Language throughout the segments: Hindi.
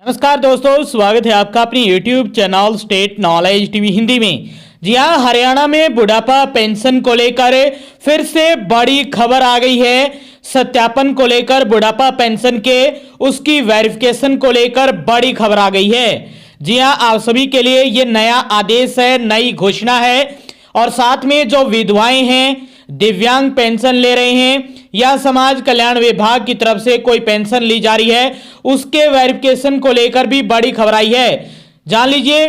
नमस्कार दोस्तों, स्वागत है आपका अपनी YouTube channel state knowledge TV Hindi में। जी हाँ, हरियाणा में बुढ़ापा पेंशन को लेकर फिर से बड़ी खबर आ गई है। सत्यापन को लेकर बुढ़ापा पेंशन के उसकी वेरिफिकेशन को लेकर बड़ी खबर आ गई है। जी हाँ, आप सभी के लिए ये नया आदेश है, नई घोषणा है। और साथ में जो विधवाएं हैं, दिव्यांग पेंशन ले रहे हैं या समाज कल्याण विभाग की तरफ से कोई पेंशन ली जा रही है, उसके वेरिफिकेशन को लेकर भी बड़ी खबर आई है। जान लीजिए,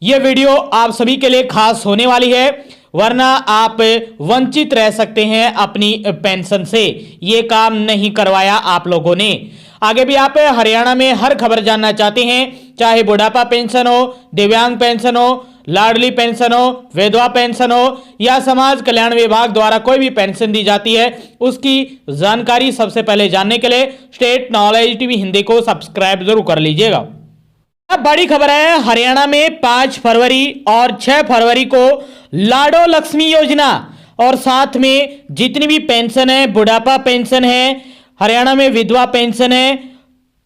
यह वीडियो आप सभी के लिए खास होने वाली है, वरना आप वंचित रह सकते हैं अपनी पेंशन से। यह काम नहीं करवाया आप लोगों ने। आगे भी आप हरियाणा में हर खबर जानना चाहते हैं, चाहे बुढ़ापा पेंशन हो, दिव्यांग पेंशन हो, लाडली पेंशन हो, विधवा पेंशन हो या समाज कल्याण विभाग द्वारा कोई भी पेंशन दी जाती है, उसकी जानकारी सबसे पहले जानने के लिए स्टेट नॉलेज टीवी हिंदी को सब्सक्राइब जरूर कर लीजिएगा। अब बड़ी खबर है, हरियाणा में 5 फरवरी और 6 फरवरी को लाडो लक्ष्मी योजना और साथ में जितनी भी पेंशन है, बुढ़ापा पेंशन है, हरियाणा में विधवा पेंशन है,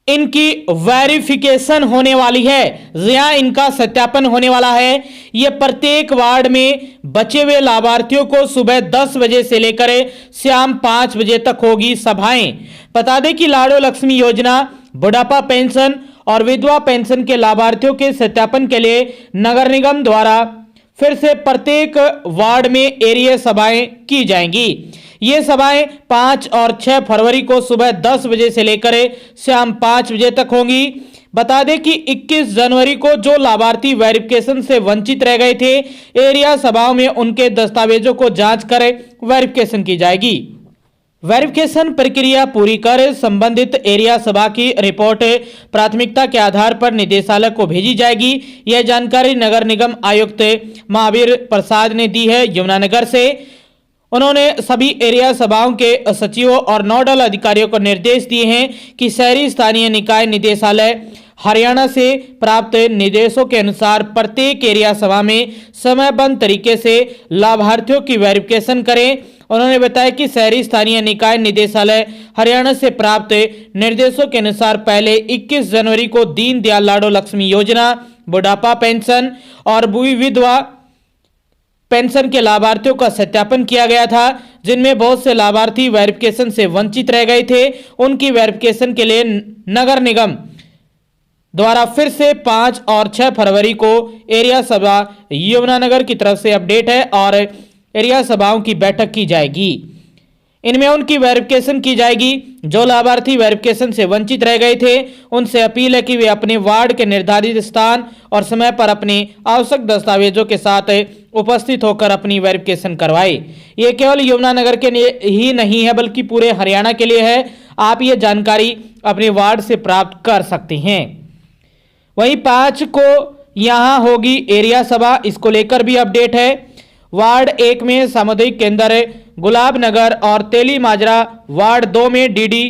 इनकी वेरिफिकेशन होने वाली है। यहाँ इनका सत्यापन होने वाला है। ये प्रत्येक वार्ड में बचे हुए लाभार्थियों को सुबह 10 बजे से लेकर शाम 5 बजे तक होगी सभाएं। बता दें कि लाडो लक्ष्मी योजना, बुढ़ापा पेंशन और विधवा पेंशन के लाभार्थियों के सत्यापन के लिए नगर निगम द्वारा फिर से प्रत्येक वार्ड में एरिया सभाएं की जाएंगी। ये सभाएं 5 और 6 फरवरी को सुबह 10 बजे से लेकर शाम 5 बजे तक होंगी। बता दें कि 21 जनवरी को जो लाभार्थी वेरिफिकेशन से वंचित रह गए थे, एरिया सभाओं में उनके दस्तावेजों को जांच कर वेरिफिकेशन की जाएगी। वेरिफिकेशन प्रक्रिया पूरी कर संबंधित एरिया सभा की रिपोर्ट प्राथमिकता के आधार पर निदेशालय को भेजी जाएगी। यह जानकारी नगर निगम आयुक्त महावीर प्रसाद ने दी है यमुनानगर से। उन्होंने सभी एरिया सभाओं के सचिवों और नोडल अधिकारियों को निर्देश दिए हैं कि शहरी स्थानीय निकाय निदेशालय हरियाणा से प्राप्त निर्देशों के अनुसार प्रत्येक एरिया सभा में समयबद्ध तरीके से लाभार्थियों की वेरिफिकेशन करें। उन्होंने बताया कि शहरी स्थानीय निकाय निदेशालय हरियाणा से प्राप्त निर्देशों के अनुसार पहले 21 जनवरी को दीनदयाल लाडो लक्ष्मी योजना, बुढ़ापा पेंशन और विधवा पेंशन के लाभार्थियों का सत्यापन किया गया था, जिनमें बहुत से लाभार्थी वेरिफिकेशन से वंचित रह गए थे। उनकी वेरिफिकेशन के लिए नगर निगम द्वारा फिर से 5 और 6 फरवरी को एरिया सभा यमुनानगर की तरफ से अपडेट है और एरिया सभाओं की बैठक की जाएगी। इनमें उनकी वेरिफिकेशन की जाएगी। जो लाभार्थी वेरिफिकेशन से वंचित रह गए थे, उनसे अपील है कि वे अपने वार्ड के निर्धारित स्थान और समय पर अपने आवश्यक दस्तावेजों के साथ उपस्थित होकर अपनी वेरिफिकेशन करवाएं। ये केवल यमुनानगर के लिए ही नहीं है, बल्कि पूरे हरियाणा के लिए है। आप ये जानकारी अपने वार्ड से प्राप्त कर सकते हैं। वहीं 5 को यहाँ होगी एरिया सभा, इसको लेकर भी अपडेट है। वार्ड 1 में सामुदायिक केंद्र गुलाब नगर और तेली माजरा, वार्ड 2 में डीडी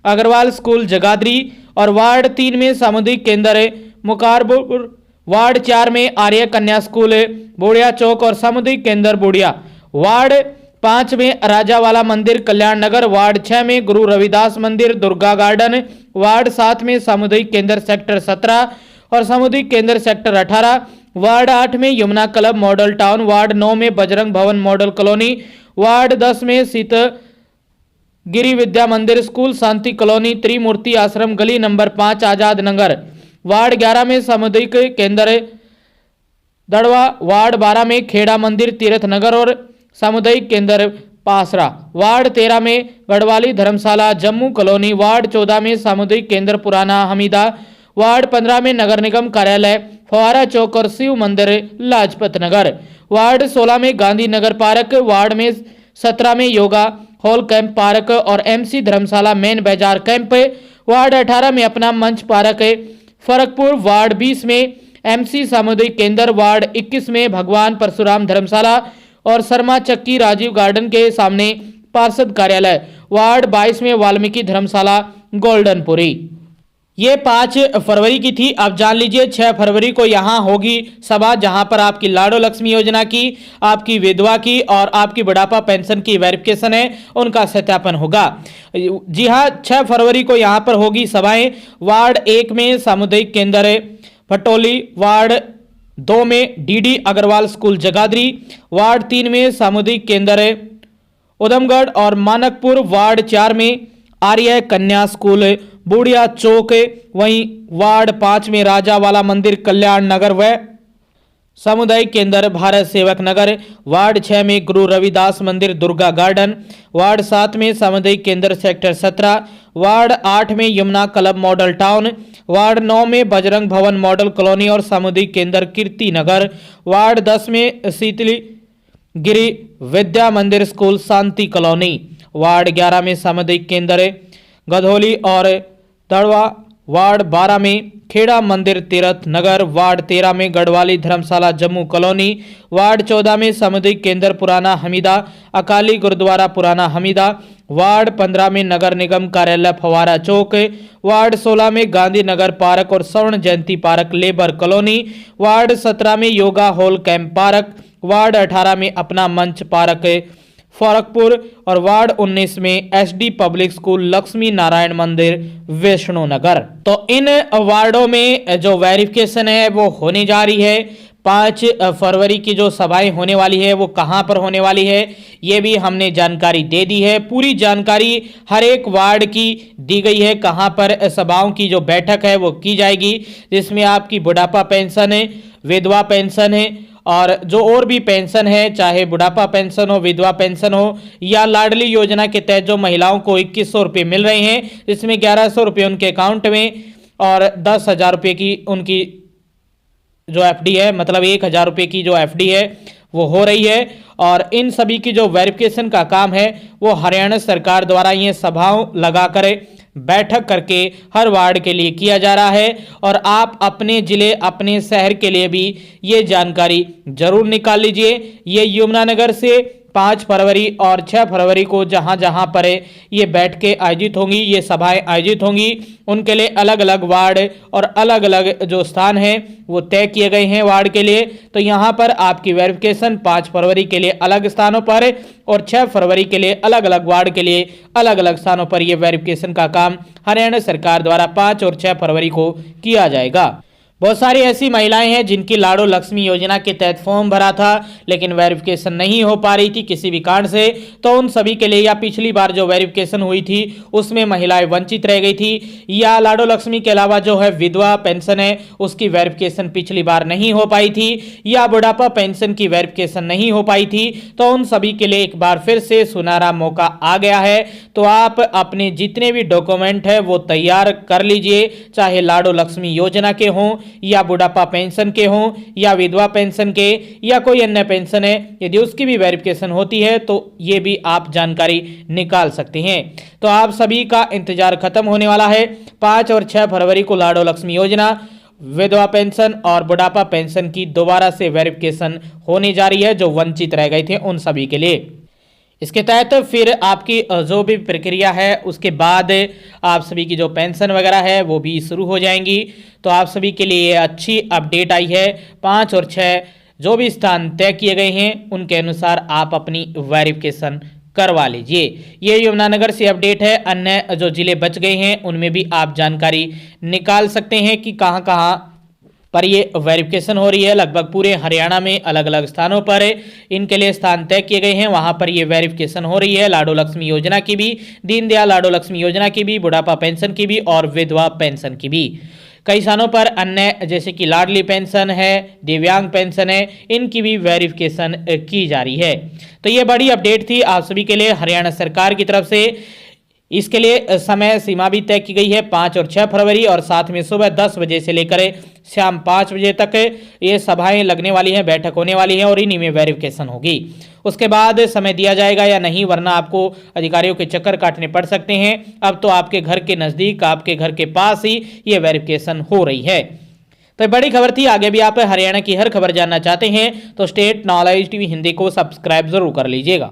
अग्रवाल स्कूल जगाधरी और वार्ड 3 में सामुदायिक केंद्र मुकारपुर, वार्ड 4 में आर्य कन्या स्कूल बोड़िया चौक और सामुदायिक केंद्र बोड़िया, वार्ड 5 में राजावाला मंदिर कल्याण नगर, वार्ड 6 में गुरु रविदास मंदिर दुर्गा गार्डन, वार्ड 7 में सामुदायिक केंद्र सेक्टर 17 और सामुदायिक केंद्र सेक्टर 18, वार्ड 8 में Yamuna club model town, ward 9 में बजरंग भवन मॉडल कॉलोनी, वार्ड 10 में गिरी विद्या मंदिर स्कूल शांति कॉलोनी त्रिमूर्ति आश्रम गली नंबर 5 आजाद नगर, वार्ड 11 में सामुदायिक केंद्र दड़वा, वार्ड 12 में खेड़ा मंदिर तीर्थ नगर और सामुदायिक केंद्र पासरा, वार्ड 13 में गढ़वाली धर्मशाला जम्मू कॉलोनी, वार्ड 14 में सामुदायिक केंद्र पुराना हमीदा, वार्ड 15 में नगर निगम कार्यालय फवारा चौक और शिव मंदिर लाजपत नगर, वार्ड 16 में गांधी नगर पार्क, वार्ड में 17 में योगा हॉल कैंप पार्क और एमसी धर्मशाला मेन बाजार कैंप, वार्ड 18 में अपना मंच पार्क फरकपुर, वार्ड 20 में एमसी सामुदायिक केंद्र, वार्ड 21 में भगवान परशुराम धर्मशाला और शर्मा चक्की राजीव गार्डन के सामने पार्षद कार्यालय, वार्ड 22 में वाल्मीकि धर्मशाला गोल्डनपुरी। ये 5 फरवरी की थी। अब जान लीजिए 6 फरवरी को यहाँ होगी सभा, जहां पर आपकी लाडो लक्ष्मी योजना की, आपकी विधवा की और आपकी बुढ़ापा पेंशन की वेरिफिकेशन है, उनका सत्यापन होगा। जी हाँ, 6 फरवरी को यहाँ पर होगी सभाएं। वार्ड 1 में सामुदायिक केंद्र पटोली, वार्ड 2 में DD Agarwal school Jagadhri, ward 3 में सामुदायिक केंद्र उधमगढ़ और मानकपुर, वार्ड 4 में आर्य कन्या स्कूल बूढ़िया चौक, वहीं वार्ड 5 में राजावाला मंदिर कल्याण नगर व सामुदायिक केंद्र भारत सेवक नगर, वार्ड 6 में गुरु रविदास मंदिर दुर्गा गार्डन, वार्ड 7 में सामुदायिक केंद्र सेक्टर 17, वार्ड 8 में Yamuna club model town, ward 9 में बजरंग भवन मॉडल कॉलोनी और सामुदायिक केंद्र कीर्ति नगर, वार्ड 10 में शीतली गिरी विद्या मंदिर स्कूल शांति कॉलोनी, वार्ड 11 में सामुदायिक केंद्र गधौली और तड़वा, वार्ड 12 में खेड़ा मंदिर तीरथ नगर, वार्ड 13 में गढ़वाली धर्मशाला जम्मू कॉलोनी, वार्ड 14 में सामुदायिक केंद्र पुराना हमीदा अकाली गुरुद्वारा पुराना हमीदा, वार्ड 15 में नगर निगम कार्यालय फवारा चौक, वार्ड 16 में गांधी नगर पार्क और स्वर्ण जयंती पार्क लेबर कॉलोनी, वार्ड 17 में yoga hall camp park, ward 18 में अपना मंच पार्क फरकपुर और वार्ड 19 में SD public school Lakshmi Narayan मंदिर वैष्णो नगर। तो इन वार्डों में जो वेरिफिकेशन है वो होने जा रही है। 5 फरवरी की जो सभाएं होने वाली है वो कहां पर होने वाली है, ये भी हमने जानकारी दे दी है। पूरी जानकारी हर एक वार्ड की दी गई है, कहां पर सभाओं की जो बैठक है वो की जाएगी, जिसमें आपकी बुढ़ापा पेंशन है, विधवा पेंशन है और जो और भी पेंशन है, चाहे बुढ़ापा पेंशन हो, विधवा पेंशन हो या लाडली योजना के तहत जो महिलाओं को 2100 रुपये मिल रहे हैं, जिसमें 1100 रुपये उनके अकाउंट में और 10,000 रुपये की उनकी जो एफडी है, मतलब 1,000 रुपये की जो एफडी है वो हो रही है। और इन सभी की जो वेरिफिकेशन का काम है वो हरियाणा सरकार द्वारा ये सभाओं लगाकर बैठक करके हर वार्ड के लिए किया जा रहा है। और आप अपने जिले अपने शहर के लिए भी ये जानकारी जरूर निकाल लीजिए। ये यमुनानगर से 5 फरवरी और 6 फरवरी को जहां जहां पर ये बैठकें आयोजित होंगी, ये सभाएं आयोजित होंगी, उनके लिए अलग अलग वार्ड और अलग अलग जो स्थान हैं वो तय किए गए हैं वार्ड के लिए। तो यहां पर आपकी वेरिफिकेशन 5 फरवरी के लिए अलग स्थानों पर और 6 फरवरी के लिए अलग अलग वार्ड के लिए अलग अलग स्थानों पर यह वेरिफिकेशन का काम हरियाणा सरकार द्वारा 5 और 6 फरवरी को किया जाएगा। बहुत सारी ऐसी महिलाएं हैं जिनकी लाडो लक्ष्मी योजना के तहत फॉर्म भरा था लेकिन वेरिफिकेशन नहीं हो पा रही थी किसी भी कारण से, तो उन सभी के लिए, या पिछली बार जो वेरिफिकेशन हुई थी उसमें महिलाएं वंचित रह गई थी, या लाडो लक्ष्मी के अलावा जो है विधवा पेंशन है उसकी वेरिफिकेशन पिछली बार नहीं हो पाई थी, या बुढ़ापा पेंशन की वेरिफिकेशन नहीं हो पाई थी, तो उन सभी के लिए एक बार फिर से सुनहरा मौका आ गया है। तो आप अपने जितने भी डॉक्यूमेंट है वो तैयार कर लीजिए, चाहे लाडो लक्ष्मी योजना के हों या बुढ़ापा पेंशन के हों या विधवा पेंशन के या कोई अन्य पेंशन है, यदि उसकी भी वेरिफिकेशन होती है तो ये भी आप जानकारी निकाल सकते हैं। तो आप सभी का इंतजार खत्म होने वाला है। 5 और 6 फरवरी को लाडो लक्ष्मी योजना, विधवा पेंशन और बुढ़ापा पेंशन की दोबारा से वेरिफिकेशन होने जा रही है, जो वंचित रह गए थे उन सभी के लिए। इसके तहत फिर आपकी जो भी प्रक्रिया है उसके बाद आप सभी की जो पेंशन वगैरह है वो भी शुरू हो जाएंगी। तो आप सभी के लिए अच्छी अपडेट आई है। 5 और 6 जो भी स्थान तय किए गए हैं उनके अनुसार आप अपनी वेरिफिकेशन करवा लीजिए। ये यमुनानगर से अपडेट है। अन्य जो जिले बच गए हैं उनमें भी आप जानकारी निकाल सकते हैं कि कहाँ कहाँ पर ये वेरिफिकेशन हो रही है। लगभग पूरे हरियाणा में अलग अलग स्थानों पर इनके लिए स्थान तय किए गए हैं, वहां पर ये वेरिफिकेशन हो रही है। लाडो लक्ष्मी योजना की भी, दीनदयाल लाडो लक्ष्मी योजना की भी, बुढ़ापा पेंशन की भी और विधवा पेंशन की भी। कई स्थानों पर अन्य जैसे कि लाडली पेंशन है, दिव्यांग पेंशन है, इनकी भी वेरिफिकेशन की जा रही है। तो ये बड़ी अपडेट थी आप सभी के लिए हरियाणा सरकार की तरफ से। इसके लिए समय सीमा भी तय की गई है 5 और 6 फरवरी, और साथ में सुबह 10 बजे से लेकर शाम 5 बजे तक ये सभाएं लगने वाली हैं, बैठक होने वाली है और इन्हीं में वेरिफिकेशन होगी। उसके बाद समय दिया जाएगा या नहीं, वरना आपको अधिकारियों के चक्कर काटने पड़ सकते हैं। अब तो आपके घर के नज़दीक, आपके घर के पास ही ये वेरिफिकेशन हो रही है। तो बड़ी खबर थी। आगे भी आप हरियाणा की हर खबर जानना चाहते हैं तो स्टेट नॉलेज टीवी हिंदी को सब्सक्राइब जरूर कर लीजिएगा।